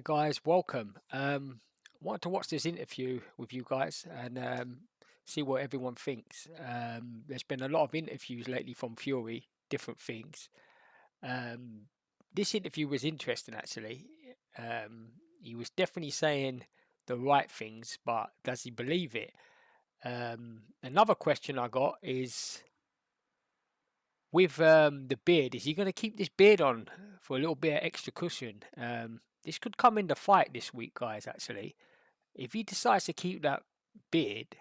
guys, welcome. Wanted to watch this interview with you guys and see what everyone thinks. There's been a lot of interviews lately from Fury, different things. Um, this interview was interesting actually. He was definitely saying the right things, but does he believe it? Another question I got is with the beard, is he going to keep this beard on for a little bit of extra cushion? This could come in the fight this week, guys. Actually, if he decides to keep that beard,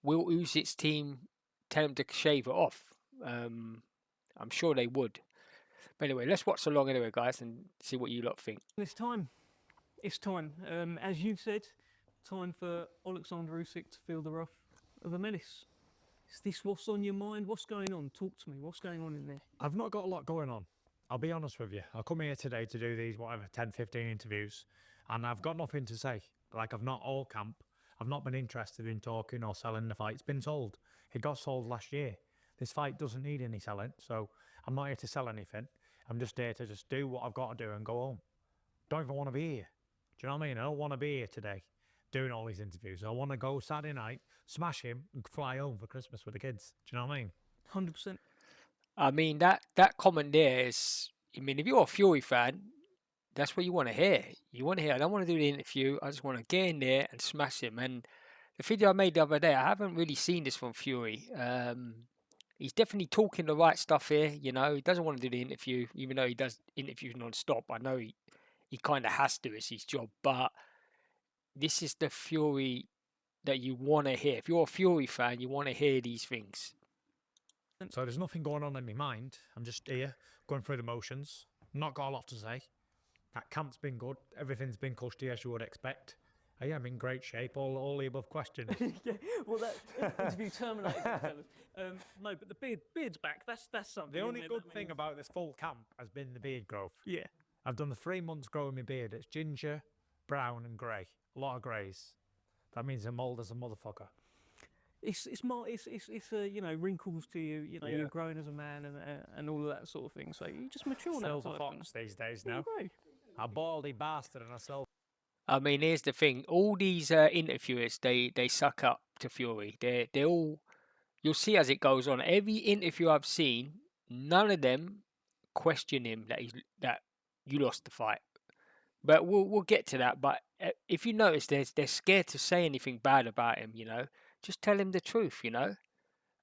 will Usyk's team tell him to shave it off? Um, I'm sure they would. But anyway, let's watch along anyway, guys, and see what you lot think. It's time. It's time. As you said, time for Alexander Usyk to feel the wrath of a menace. Is this what's on your mind? What's going on? Talk to me. What's going on in there? I've not got a lot going on. I'll be honest with you. I'll come here today to do these, 10, 15 interviews, and I've got nothing to say. Like, I've not all camp. I've not been interested in talking or selling the fight. It's been sold. It got sold last year. This fight doesn't need any selling, so I'm not here to sell anything. I'm just here to just do what I've got to do and go home. Don't even want to be here. Do you know what I mean? I don't want to be here today doing all these interviews. I want to go Saturday night, smash him, and fly home for Christmas with the kids. Do you know what I mean? 100%. I mean that comment there is. I mean, if you're a Fury fan, that's what you want to hear. You want to hear. I don't want to do the interview. I just want to get in there and smash him. And the video I made the other day, I haven't really seen this from Fury. He's definitely talking the right stuff here. You know, he doesn't want to do the interview, even though he does interviews non-stop. I know he kind of has to. It's his job. But this is the Fury that you want to hear. If you're a Fury fan, you want to hear these things. So there's nothing going on in my mind. I'm just here, going through the motions. Not got a lot to say. That camp's been good. Everything's been cushy as you would expect. I'm in great shape. All the above questions. Yeah. Well, that interview terminated, fellas. No, but the beard's back. That's something. The only isn't it? good That thing means- about this full camp has been the beard growth. Yeah. I've done the 3 months growing my beard. It's ginger, brown, and grey. A lot of greys. That means I'm old as a motherfucker. It's wrinkles to you. You know, Yeah. you're growing as a man and all of that sort of thing. So you just mature now. Silver fox these days There now. you go. A baldy bastard and a silver. I mean, here's the thing: all these interviewers, they suck up to Fury. They all. You'll see as it goes on. Every interview I've seen, none of them question him that you lost the fight. But we'll get to that. But if you notice, they're scared to say anything bad about him. You know, just tell him the truth. You know,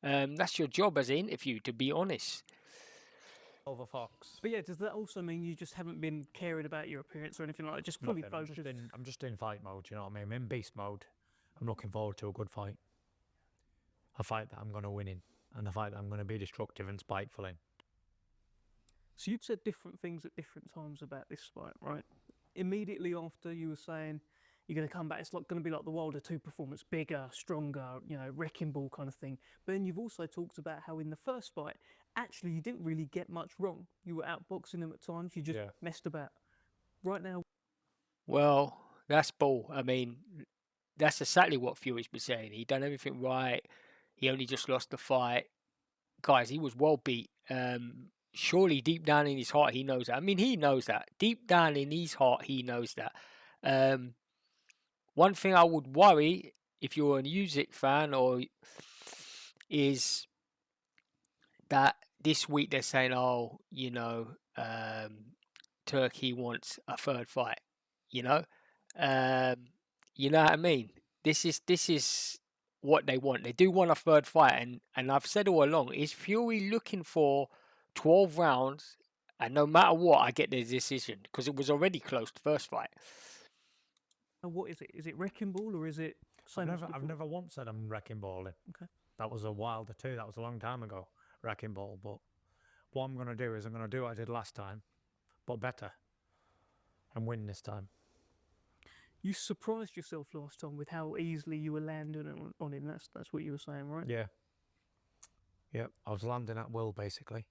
that's your job as an interview, to be honest. Silver fox. But yeah, does that also mean you just haven't been caring about your appearance or anything like that? Just fully Nothing. focused. I'm just in fight mode. You know what I mean? I'm in beast mode. I'm looking forward to a good fight. A fight that I'm going to win in, and a fight that I'm going to be destructive and spiteful in. So you've said different things at different times about this fight, right? Immediately after, you were saying you're going to come back. It's like going to be like the Wilder 2 performance, bigger, stronger, wrecking ball kind of thing. But then you've also talked about how in the first fight, actually you didn't really get much wrong. You were outboxing him at times. You just Yeah. messed about. Right now, Well, that's bull. I mean, that's exactly what Fury's been saying. He done everything right. He only just lost the fight. Guys, he was well beat. Surely deep down in his heart, he knows that. I mean, he knows that. Deep down in his heart, he knows that. One thing I would worry if you're a Usyk fan is that this week they're saying, oh, Turkey wants a third fight. You know, you know what I mean. This is what they want. They do want a third fight, and I've said all along, is Fury looking for 12 rounds, and no matter what, I get the decision because it was already close the first fight. what is it? Is it wrecking ball or is it same as I've before? never once said I'm wrecking balling. Okay. That was a Wilder 2. That was a long time ago. Wrecking ball. But what I'm going to do is I'm going to do what I did last time, but better, and win this time. You surprised yourself last time with how easily you were landing on him. That's what you were saying, right? Yeah. Yep. I was landing at will, basically.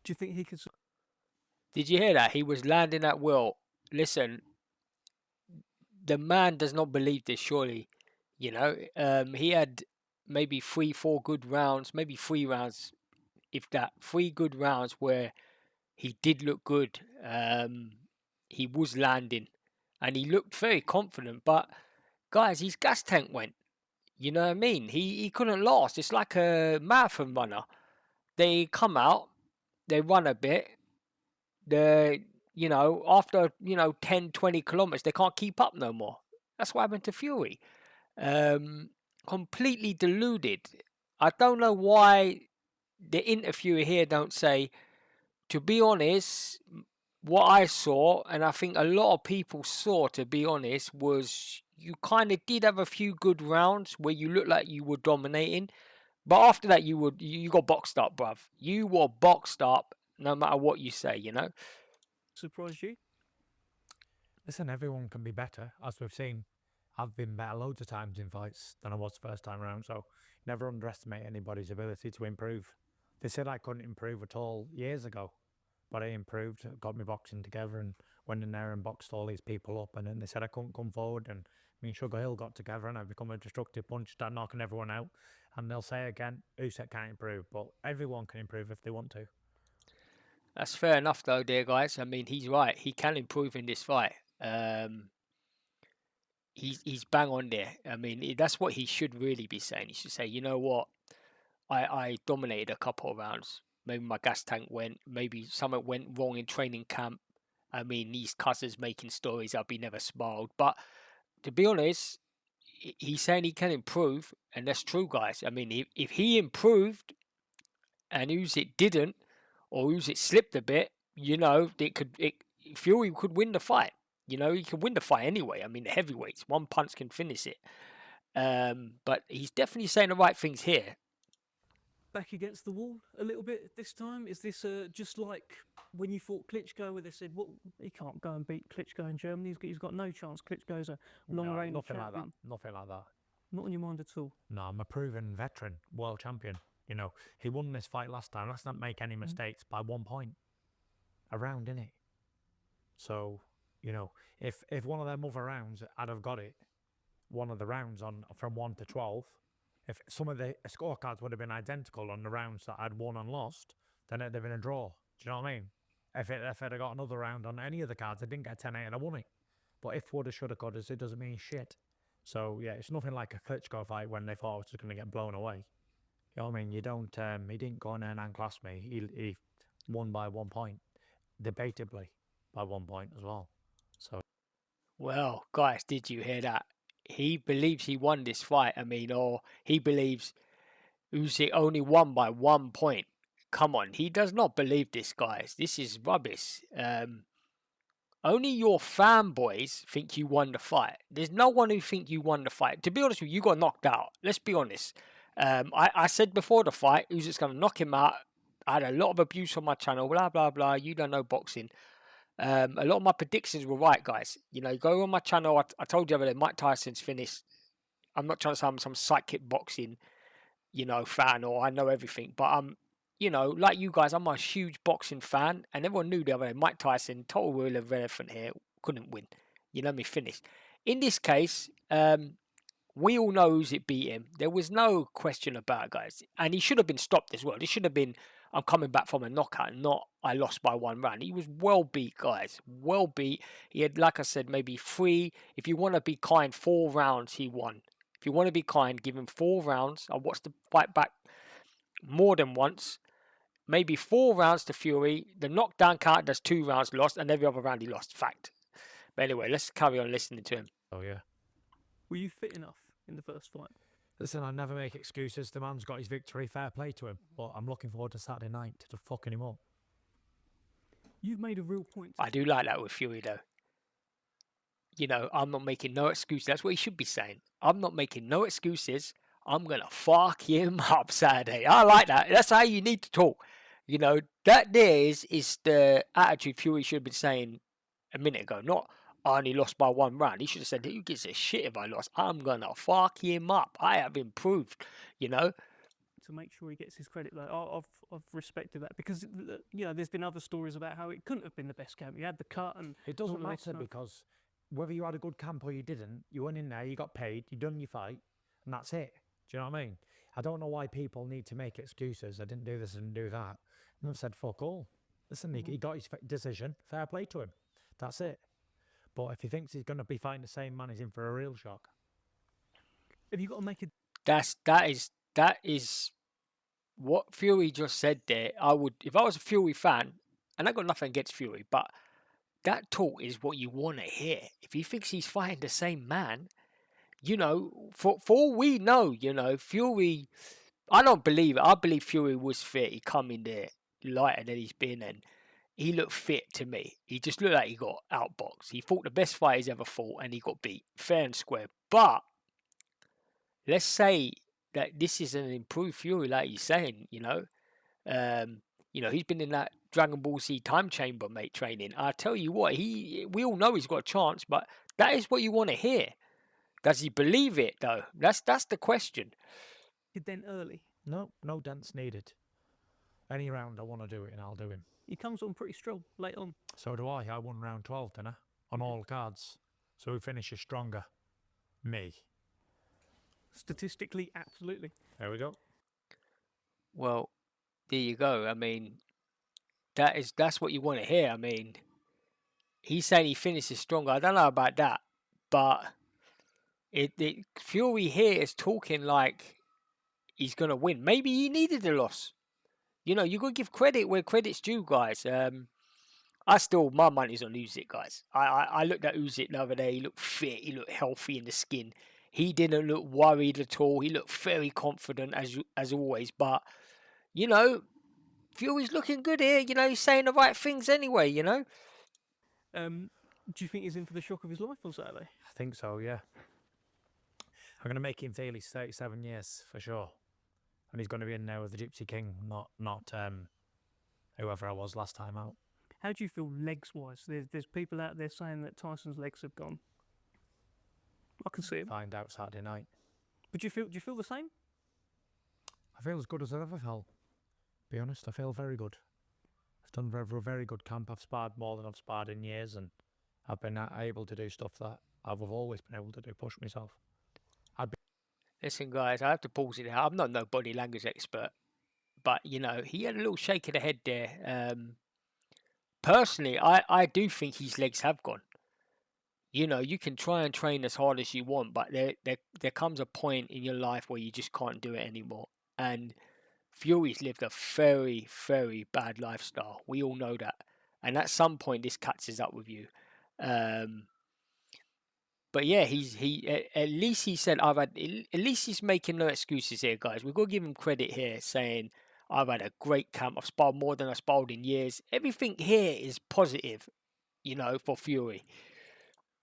Do you think he could? Did you hear that? He was landing at will. Listen, the man does not believe this, surely. You know, he had maybe 3, 4 good rounds, maybe 3 rounds, if that, 3 good rounds where he did look good. he was landing, and he looked very confident. But guys, his gas tank went. You know what I mean? He couldn't last. It's like a marathon runner. They come out, they run a bit, they after 10, 20 kilometers, they can't keep up no more. That's what happened to Fury. Um, Completely deluded. I don't know why the interviewer here don't say, to be honest, what I saw, and I think a lot of people saw, to be honest, was you kind of did have a few good rounds where you looked like you were dominating, but after that you got boxed up, bruv. You were boxed up no matter what you say, Surprised you? Listen, everyone can be better, as we've seen. I've been better loads of times in fights than I was first time around, so never underestimate anybody's ability to improve. They said I couldn't improve at all years ago, but I improved, got my boxing together, and went in there and boxed all these people up. And then they said I couldn't come forward, and me and Sugar Hill got together, and I become a destructive punch, start knocking everyone out. And they'll say again, Usyk can't improve, but everyone can improve if they want to. That's fair enough, though, dear guys. I mean, he's right. He can improve in this fight. He's bang on there. I mean, that's what he should really be saying. He should say, you know what, I dominated a couple of rounds. Maybe my gas tank went. Maybe something went wrong in training camp. I mean, these cussers making stories up. He never smiled. But to be honest, he's saying he can improve, and that's true, guys. I mean, if he improved and Usyk didn't, or Usyk slipped a bit, Fury could win the fight. He could win the fight anyway. I mean, the heavyweights, one punch can finish it. But he's definitely saying the right things here. Back against the wall a little bit this time? Is this just like when you fought Klitschko, where they said, "Well, he can't go and beat Klitschko in Germany. He's got no chance. Klitschko's a long-reigning nothing champion." like that. Nothing like that. Not on your mind at all. No, I'm a proven veteran, world champion. He won this fight last time. Let's not make any mistakes by 1 point. A round, innit? So, if one of them other rounds I'd have got it, one of the rounds on from 1 to 12, if some of the scorecards would have been identical on the rounds that I'd won and lost, then it'd have been a draw. Do you know what I mean? If I'd have got another round on any of the cards, I didn't get 10-8 and I won it. But if woulda, shoulda, coulda, it doesn't mean shit. So yeah, it's nothing like a Klitschko fight when they thought I was just going to get blown away. You know what I mean? You don't. He didn't go in there and outclass me. He won by 1 point, debatably by 1 point as well. So. Well, guys, did you hear that? He believes he won this fight. I mean, or he believes Usyk only won by 1 point. Come on, he does not believe this, guys. This is rubbish. Only your fanboys think you won the fight. There's no one who think you won the fight. To be honest with you, you got knocked out. Let's be honest. I said before the fight, Usyk's going to knock him out. I had a lot of abuse on my channel, blah, blah, blah. You don't know boxing. A lot of my predictions were right, guys. Go on my channel. I told you the other day, Mike Tyson's finished. I'm not trying to say I'm some sidekick boxing, fan, or I know everything. But like you guys, I'm a huge boxing fan, and everyone knew the other day, Mike Tyson, total rule of elephant here, couldn't win. Finished. In this case, we all know Usyk beat him. There was no question about it, guys. And he should have been stopped as well. This should have been, I'm coming back from a knockout, not I lost by 1 round. He was well beat, guys. Well beat. He had, like I said, maybe 3, if you want to be kind, 4 rounds he won. If you want to be kind, give him 4 rounds. I watched the fight back more than once. Maybe 4 rounds to Fury. The knockdown count does 2 rounds lost, and every other round he lost. Fact. But anyway, let's carry on listening to him. Oh, yeah. Were you fit enough in the first fight? Listen, I never make excuses. The man's got his victory. Fair play to him. But I'm looking forward to Saturday night to fucking him up. You've made a real point. I do like that with Fury, though. I'm not making no excuses. That's what he should be saying. I'm not making no excuses. I'm going to fuck him up Saturday. I like that. That's how you need to talk. That there is the attitude Fury should have been saying a minute ago. Not, I only lost by 1 round. He should have said, who gives a shit if I lost? I'm going to fuck him up. I have improved, To make sure he gets his credit, though, I've respected that because there's been other stories about how it couldn't have been the best camp. You had the cut, and it doesn't matter because whether you had a good camp or you didn't, you went in there, you got paid, you done your fight, and that's it. Do you know what I mean? I don't know why people need to make excuses. I didn't do this and do that. And I've said fuck all. Listen, he got his decision. Fair play to him. That's it. But if he thinks he's going to be fighting the same man, he's in for a real shock. Have you got to make a That is what Fury just said there. I would, if I was a Fury fan, and I got nothing against Fury, but that talk is what you want to hear. If he thinks he's fighting the same man, you know, for all we know, you know, Fury, I don't believe it. I believe Fury was fit. He come in there lighter than he's been, and he looked fit to me. He just looked like he got outboxed. He fought the best fight he's ever fought, and he got beat fair and square. But let's say that this is an improved Fury, like you're saying, you know. He's been in that Dragon Ball Z time chamber, mate, training. I tell you what, we all know he's got a chance, but that is what you want to hear. Does he believe it though? That's the question. dent early? No dents needed. Any round I want to do it, and I'll do him. He comes on pretty strong late on. So do I. I won round 12, didn't I? On all cards. So who finishes stronger? Me. Statistically, absolutely. There we go. Well, there you go. I mean, that's what you want to hear. I mean, he's saying he finishes stronger. I don't know about that, but Fury here is talking like he's gonna win. Maybe he needed a loss. You know, you gotta give credit where credit's due, guys. My money's on Usyk, guys. I looked at Usyk the other day. He looked fit. He looked healthy in the skin. He didn't look worried at all. He looked very confident as always. But you know, Fury's looking good here. You know, he's saying the right things anyway. You know. Do you think he's in for the shock of his life on Saturday? I think so, yeah. I'm going to make him feel he's 37 years for sure. And he's going to be in there with the Gypsy King, not whoever I was last time out. How do you feel legs-wise? There's people out there saying that Tyson's legs have gone. I can see it. Find out Saturday night. But do you feel the same? I feel as good as I've ever felt. Be honest, I feel very good. I've done a very good camp. I've sparred more than I've sparred in years, and I've been able to do stuff that I've always been able to do, push myself. Listen, guys, I have to pause it there. I'm not no body language expert, but you know, he had a little shake of the head there. Personally, I do think his legs have gone. You know, you can try and train as hard as you want, but there comes a point in your life where you just can't do it anymore. And Fury's lived a very, very bad lifestyle. We all know that. And at some point, this catches up with you. But yeah, at least he said at least he's making no excuses here, guys. We've got to give him credit here, saying I've had a great camp. I've sparred more than I've sparred in years. Everything here is positive, you know, for Fury.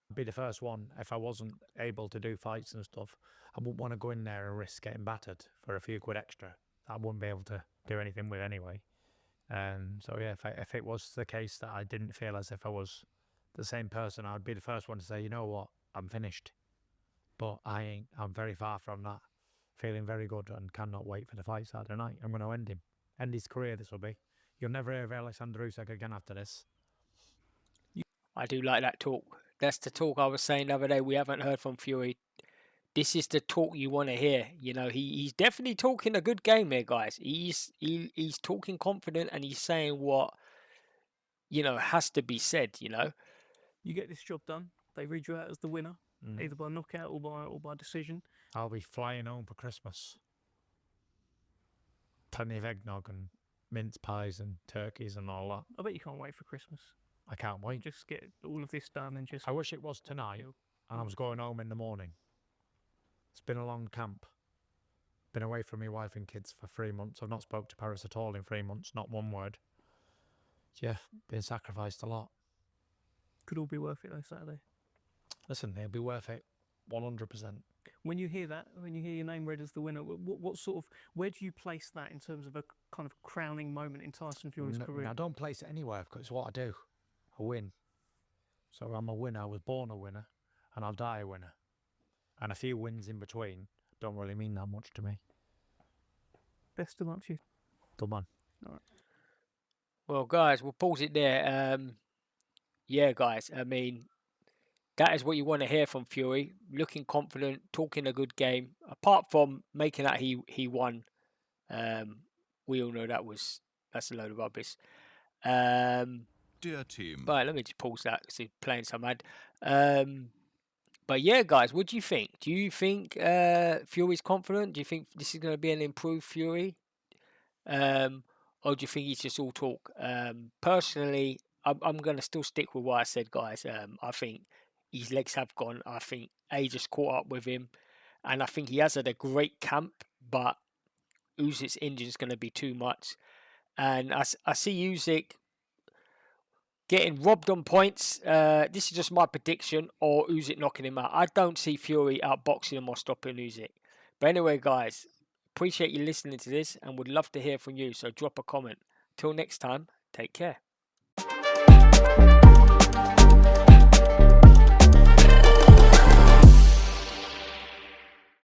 I'd be the first one if I wasn't able to do fights and stuff. I wouldn't want to go in there and risk getting battered for a few quid extra. I wouldn't be able to do anything with anyway. So yeah, if it was the case that I didn't feel as if I was the same person, I'd be the first one to say, you know what, I'm finished. But I ain't. I'm very far from that. Feeling very good and cannot wait for the fight Saturday night. I'm going to end him. End his career, this will be. You'll never hear of Alexander Usyk again after this. I do like that talk. That's the talk I was saying the other day. We haven't heard from Fury. This is the talk you want to hear. You know, he's definitely talking a good game here, guys. He's talking confident, and he's saying what, you know, has to be said, you know. You get this job done, they read you out as the winner, either by knockout or by decision. I'll be flying home for Christmas. Plenty of eggnog and mince pies and turkeys and all that. I bet you can't wait for Christmas. I can't wait. Just get all of this done and just... I wish it was tonight and I was going home in the morning. It's been a long camp. Been away from my wife and kids for 3 months. I've not spoke to Paris at all in 3 months, not one word. Yeah, been sacrificed a lot. Could all be worth it though, Saturday. Listen, it'll be worth it, 100%. When you hear that, when you hear your name read as the winner, what sort of, where do you place that in terms of a kind of crowning moment in Tyson Fury's career? I don't place it anywhere because it's what I do. I win. So I'm a winner. I was born a winner and I'll die a winner. And a few wins in between don't really mean that much to me. Best of luck to you. Good man. All right. Well, guys, we'll pause it there. Yeah, guys, I mean, that is what you want to hear from Fury. Looking confident, talking a good game. Apart from making that he won, we all know that's a load of rubbish. Dear team, Right, let me just pause that because he's playing some ad. But yeah, guys, what do you think? Do you think Fury's confident? Do you think this is going to be an improved Fury? Or do you think he's just all talk? Personally, I'm going to still stick with what I said, guys. I think his legs have gone. I think age has caught up with him. And I think he has had a great camp, but Usyk's injury is going to be too much. And I see Usyk getting robbed on points. This is just my prediction, or Usyk knocking him out. I don't see Fury outboxing him or stopping Usyk. But anyway, guys, appreciate you listening to this and would love to hear from you. So drop a comment. Till next time, take care.